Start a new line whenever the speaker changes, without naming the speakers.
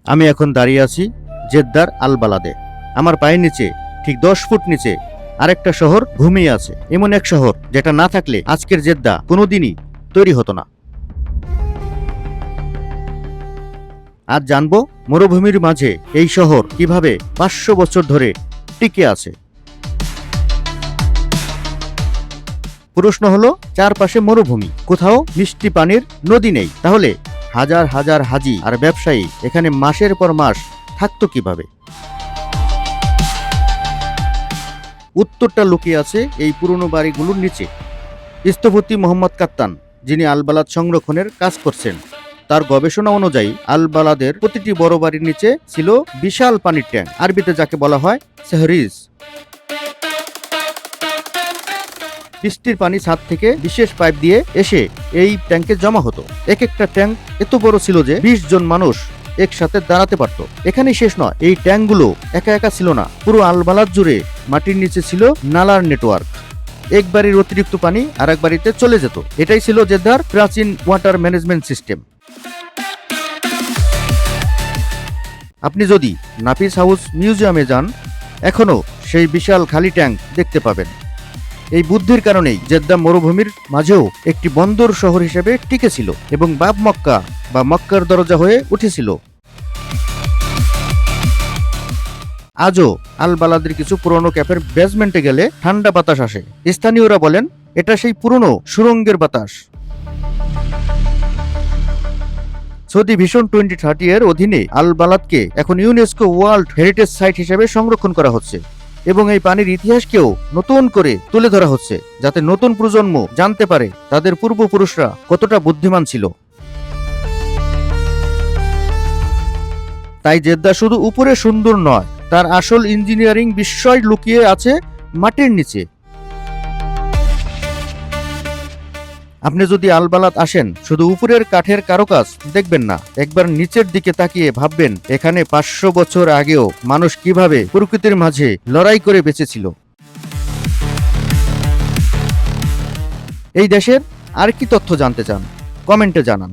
আমি এখন দাঁড়িয়ে আছি জেদ্দার আল বালাদে। আমার পায়ের নিচে ঠিক 10 ফুট নিচে আরেকটা শহর ঘুমিয়ে আছে, এমন এক শহর যেটা না থাকলে আজকের জেদ্দা কোনোদিনই তৈরি হতো না। আজ জানবো মরুভূমির মাঝে এই শহর কিভাবে 500 বছর ধরে টিকে আছে। প্রশ্ন হলো, চারপাশে মরুভূমি, কোথাও মিষ্টি পানির নদী নেই, তাহলে হাজার হাজার হাজি আর ব্যবসায়ী এখানে মাসের পর মাস থাকতো কিভাবে? উত্তরটা লুকিয়ে আছে এই পুরনো বাড়িগুলোর নিচে। স্থপতি মোহাম্মদ কাত্তান, যিনি আল বালাদ সংরক্ষণের কাজ করছেন, তার গবেষণা অনুযায়ী আল বালাদের প্রতিটি বড় বাড়ির নিচে ছিল বিশাল পানির ট্যাঙ্ক, আরবিতে যাকে বলা হয় সেহরিজ। বৃষ্টির পানি ছাদ থেকে বিশেষ পাইপ দিয়ে এসে এই ট্যাঙ্কে জমা হতো। এক একটা ট্যাঙ্ক এত বড় ছিল যে 20 জন মানুষ একসাথে দাঁড়াতে পারত। এখানেই শেষ নয়, এই ট্যাঙ্কগুলো একা একা ছিল না, পুরো আল বালাদ জুড়ে মাটির নিচে ছিল নালার নেটওয়ার্ক। এক বাড়ির অতিরিক্ত পানি আর এক বাড়িতে চলে যেত। এটাই ছিল জেদ্দার প্রাচীন ওয়াটার ম্যানেজমেন্ট সিস্টেম। আপনি যদি নাফিস হাউস মিউজিয়ামে যান, এখনো সেই বিশাল খালি ট্যাঙ্ক দেখতে পাবেন। এই বুদ্ধির কারণেই জেদ্দা মরুভূমির মাঝেও একটি বন্দর শহর হিসেবে টিকে ছিল এবং বাব মক্কা বা মক্কার দরজা হয়ে উঠেছিল। আজও আল বালাদের কিছু পুরনো ক্যাফের বেসমেন্টে গেলে ঠান্ডা বাতাস আসে। স্থানীয়রা বলেন এটা সেই পুরনো সুড়ঙ্গের বাতাস। সৌদি ভিশন 2030 এর অধীনে আল বালাদকে এখন ইউনেস্কো ওয়ার্ল্ড হেরিটেজ সাইট হিসেবে সংরক্ষণ করা হচ্ছে এবং এই পানির ইতিহাসকেও নতুন করে তুলে ধরা হচ্ছে, যাতে নতুন প্রজন্ম জানতে পারে তাদের পূর্বপুরুষরা কতটা বুদ্ধিমান ছিল। তাই জেদ্দা শুধু উপরে সুন্দর নয়, তার আসল ইঞ্জিনিয়ারিং বিস্ময় লুকিয়ে আছে মাটির নিচে। আপনি যদি আল বালাদ আসেন, শুধু উপরের কাঠের কারুকাজ দেখবেন না, একবার নিচের দিকে তাকিয়ে ভাববেন এখানে 500 বছর আগেও মানুষ কিভাবে প্রকৃতির মাঝে লড়াই করে বেঁচেছিল। এই দেশের আর কি তথ্য জানতে চান? কমেন্টে জানান।